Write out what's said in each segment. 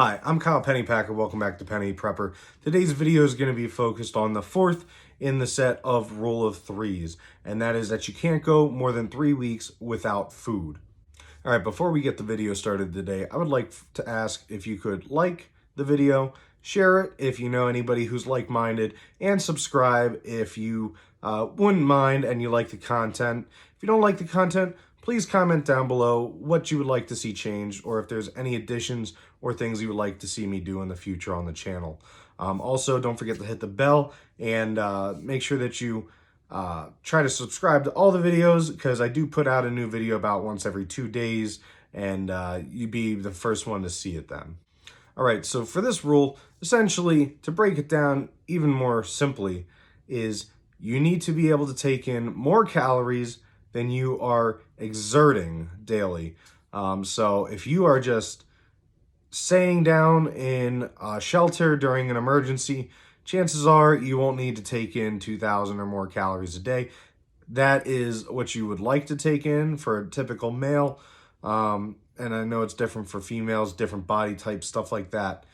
Hi, I'm Kyle Pennypacker. Welcome back to Penny Prepper. Today's video is going to be focused on the fourth in the set of rule of threes, and that is that you can't go more than 3 weeks without food. All right, before we get the video started today, I would like to ask if you could like the video, share it if you know anybody who's like-minded, and subscribe if you wouldn't mind and you like the content. If you don't like the content, please comment down below what you would like to see changed, or if there's any additions or things you would like to see me do in the future on the channel. Also, don't forget to hit the bell and make sure that you try to subscribe to all the videos, because I do put out a new video about once every 2 days, and you'd be the first one to see it then. All right, so for this rule, essentially, to break it down even more simply, is you need to be able to take in more calories than you are exerting daily. So if you are just staying down in a shelter during an emergency, chances are you won't need to take in 2,000 or more calories a day. That is what you would like to take in for a typical male. And I know it's different for females, different body types, stuff like that.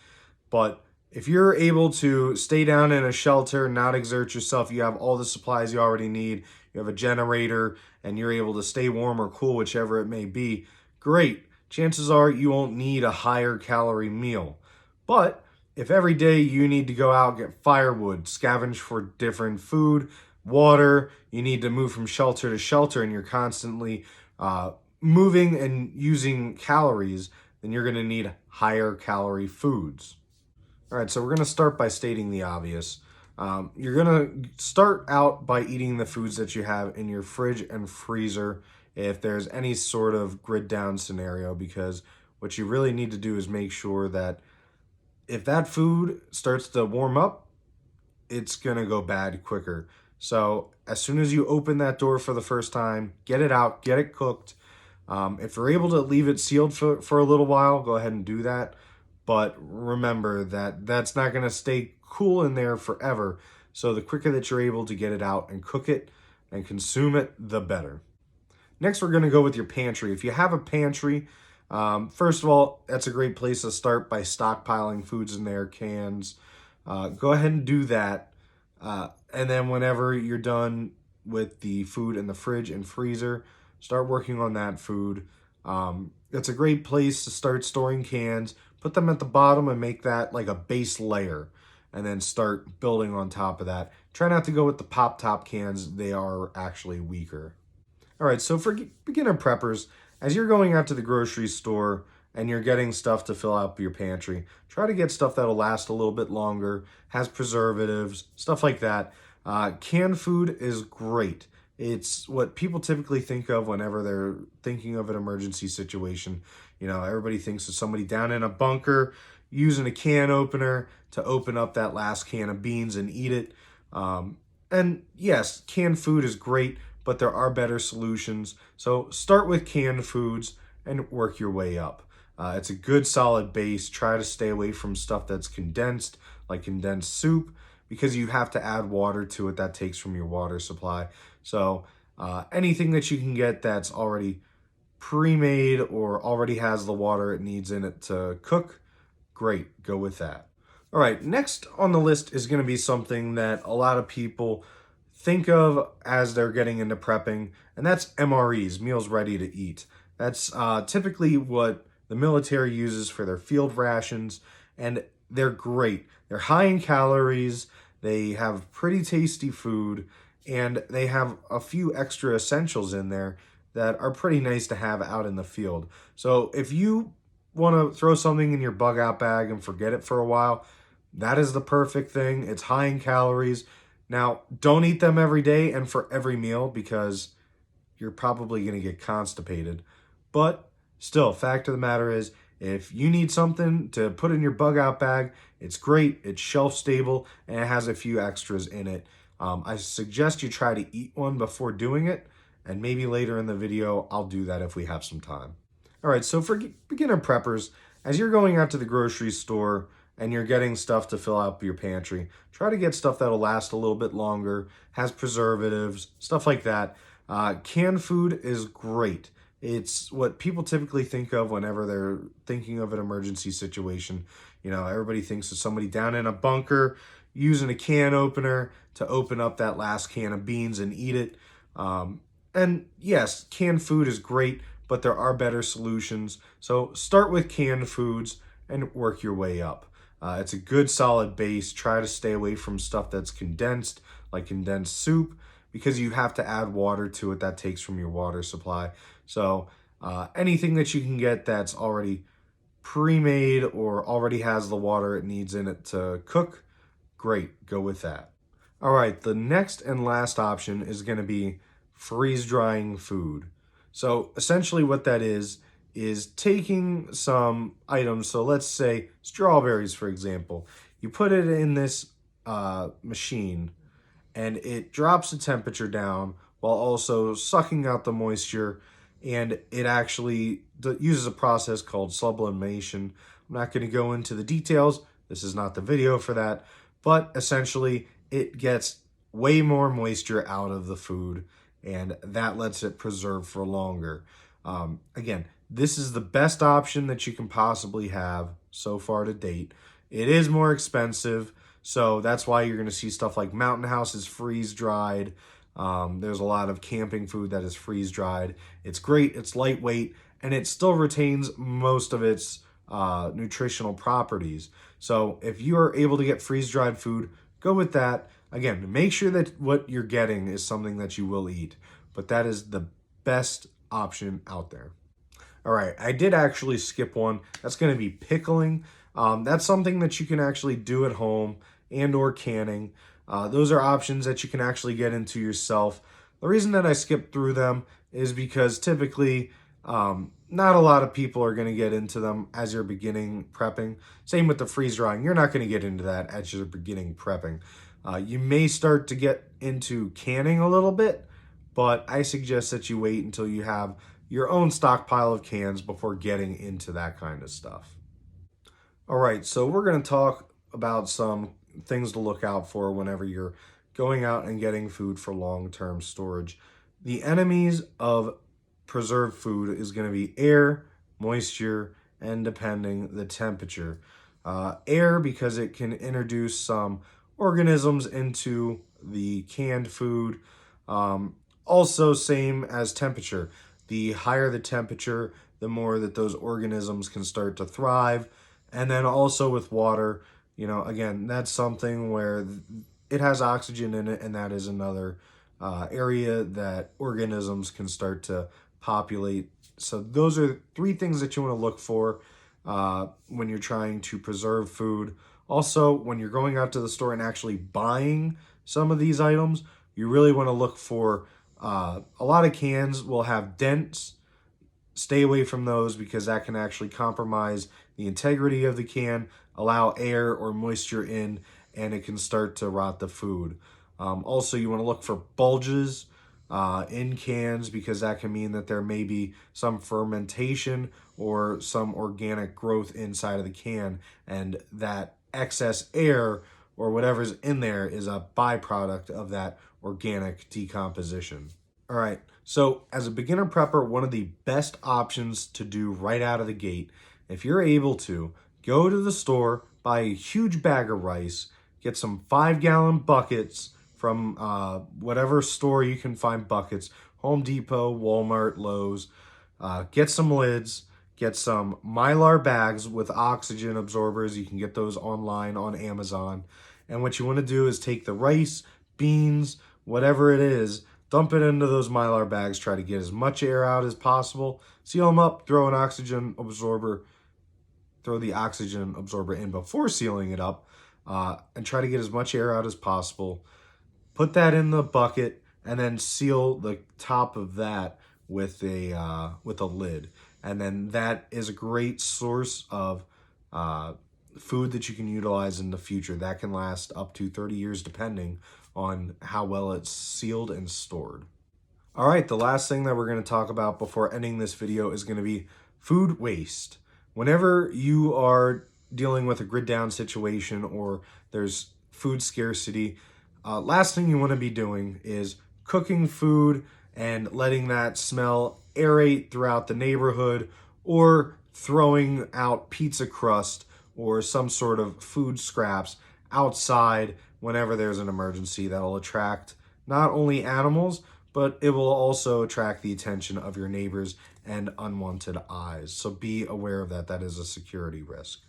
But if you're able to stay down in a shelter, not exert yourself, you have all the supplies you already need, you have a generator, and you're able to stay warm or cool, whichever it may be, great. Chances are you won't need a higher calorie meal. But if every day you need to go out, get firewood, scavenge for different food, water, you need to move from shelter to shelter, and you're constantly moving and using calories, then you're going to need higher calorie foods. All right, so we're going to start by stating the obvious. You're going to start out by eating the foods that you have in your fridge and freezer if there's any sort of grid down scenario, because what you really need to do is make sure that if that food starts to warm up, it's going to go bad quicker. So as soon as you open that door for the first time, get it out, get it cooked. If you're able to leave it sealed for a little while, go ahead and do that. But remember that that's not going to stay cool in there forever. So the quicker that you're able to get it out and cook it and consume it, the better. Next, we're going to go with your pantry. If you have a pantry, first of all, that's a great place to start by stockpiling foods in there, cans. Go ahead and do that. And then whenever you're done with the food in the fridge and freezer, start working on that food. It's a great place to start storing cans. Put them at the bottom and make that like a base layer, and then start building on top of that. Try not to go with the pop-top cans. They are actually weaker. All right, so for beginner preppers, as you're going out to the grocery store and you're getting stuff to fill out your pantry, try to get stuff that'll last a little bit longer, has preservatives, stuff like that. Canned food is great. It's what people typically think of whenever they're thinking of an emergency situation. You know, everybody thinks of somebody down in a bunker using a can opener to open up that last can of beans and eat it. And yes, canned food is great, but there are better solutions. So start with canned foods and work your way up. It's a good solid base. Try to stay away from stuff that's condensed, like condensed soup, because you have to add water to it. That takes from your water supply. So anything that you can get that's already pre-made or already has the water it needs in it to cook, great, go with that. All right, next on the list is going to be something that a lot of people think of as they're getting into prepping, and that's MREs, meals ready to eat. That's typically what the military uses for their field rations, and they're great. They're high in calories, they have pretty tasty food, and they have a few extra essentials in there that are pretty nice to have out in the field. So if you want to throw something in your bug out bag and forget it for a while, that is the perfect thing. It's high in calories. Now, don't eat them every day and for every meal, because you're probably going to get constipated. But still, fact of the matter is, if you need something to put in your bug out bag, it's great, it's shelf stable, and it has a few extras in it. I suggest you try to eat one before doing it, and maybe later in the video, I'll do that if we have some time. All right, so for beginner preppers, as you're going out to the grocery store and you're getting stuff to fill out your pantry, try to get stuff that'll last a little bit longer, has preservatives, stuff like that. Canned food is great. It's what people typically think of whenever they're thinking of an emergency situation. You know, everybody thinks of somebody down in a bunker using a can opener to open up that last can of beans and eat it. And yes, canned food is great, but there are better solutions. So start with canned foods and work your way up. It's a good solid base. Try to stay away from stuff that's condensed, like condensed soup, because you have to add water to it. That takes from your water supply. So anything that you can get that's already pre-made or already has the water it needs in it to cook, great, go with that. All right, the next and last option is going to be freeze drying food. So essentially what that is taking some items, so let's say strawberries, for example. You put it in this machine and it drops the temperature down while also sucking out the moisture, and it actually uses a process called sublimation. I'm not going to go into the details. This is not the video for that, but essentially it gets way more moisture out of the food, and that lets it preserve for longer. Again, this is the best option that you can possibly have so far to date. It is more expensive, so that's why you're going to see stuff like Mountain House is freeze dried. There's a lot of camping food that is freeze dried. It's great, it's lightweight, and it still retains most of its nutritional properties. So if you are able to get freeze dried food, go with that. Again, make sure that what you're getting is something that you will eat, but that is the best option out there. All right, I did actually skip one. That's going to be pickling. That's something that you can actually do at home, and or canning. Those are options that you can actually get into yourself. The reason that I skipped through them is because typically not a lot of people are going to get into them as you're beginning prepping. Same with the freeze drying. You're not going to get into that as you're beginning prepping. You may start to get into canning a little bit, but I suggest that you wait until you have your own stockpile of cans before getting into that kind of stuff. All right, so we're going to talk about some things to look out for whenever you're going out and getting food for long-term storage. The enemies of preserved food is going to be air, moisture, and depending the temperature. Air, because it can introduce some organisms into the canned food. Also, same as temperature. The higher the temperature, the more that those organisms can start to thrive. And then also with water, you know, again, that's something where it has oxygen in it, and that is another area that organisms can start to populate. So those are three things that you want to look for when you're trying to preserve food. Also, when you're going out to the store and actually buying some of these items, you really want to look for a lot of cans will have dents. Stay away from those because that can actually compromise the integrity of the can, allow air or moisture in, and it can start to rot the food. Also, you want to look for bulges in cans because that can mean that there may be some fermentation or some organic growth inside of the can, and that excess air or whatever's in there is a byproduct of that organic decomposition. All right, so as a beginner prepper, one of the best options to do right out of the gate, if you're able to, go to the store, buy a huge bag of rice, get some 5-gallon buckets from whatever store you can find buckets, Home Depot, Walmart, Lowe's. Get some lids, get some Mylar bags with oxygen absorbers. You can get those online on Amazon. And what you want to do is take the rice, beans, whatever it is, dump it into those Mylar bags, try to get as much air out as possible, seal them up, throw the oxygen absorber in before sealing it up, and try to get as much air out as possible. Put that in the bucket and then seal the top of that with a lid. And then that is a great source of food that you can utilize in the future. That can last up to 30 years depending on how well it's sealed and stored. All right, the last thing that we're going to talk about before ending this video is going to be food waste. Whenever you are dealing with a grid down situation or there's food scarcity, last thing you want to be doing is cooking food and letting that smell aerate throughout the neighborhood, or throwing out pizza crust or some sort of food scraps outside whenever there's an emergency. That'll attract not only animals, but it will also attract the attention of your neighbors and unwanted eyes. So be aware of that. That is a security risk.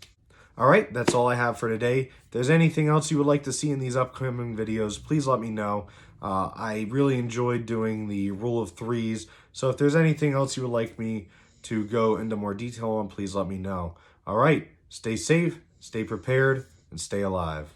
All right, that's all I have for today. If there's anything else you would like to see in these upcoming videos, please let me know. I really enjoyed doing the rule of threes. So if there's anything else you would like me to go into more detail on, please let me know. All right, stay safe, stay prepared, and stay alive.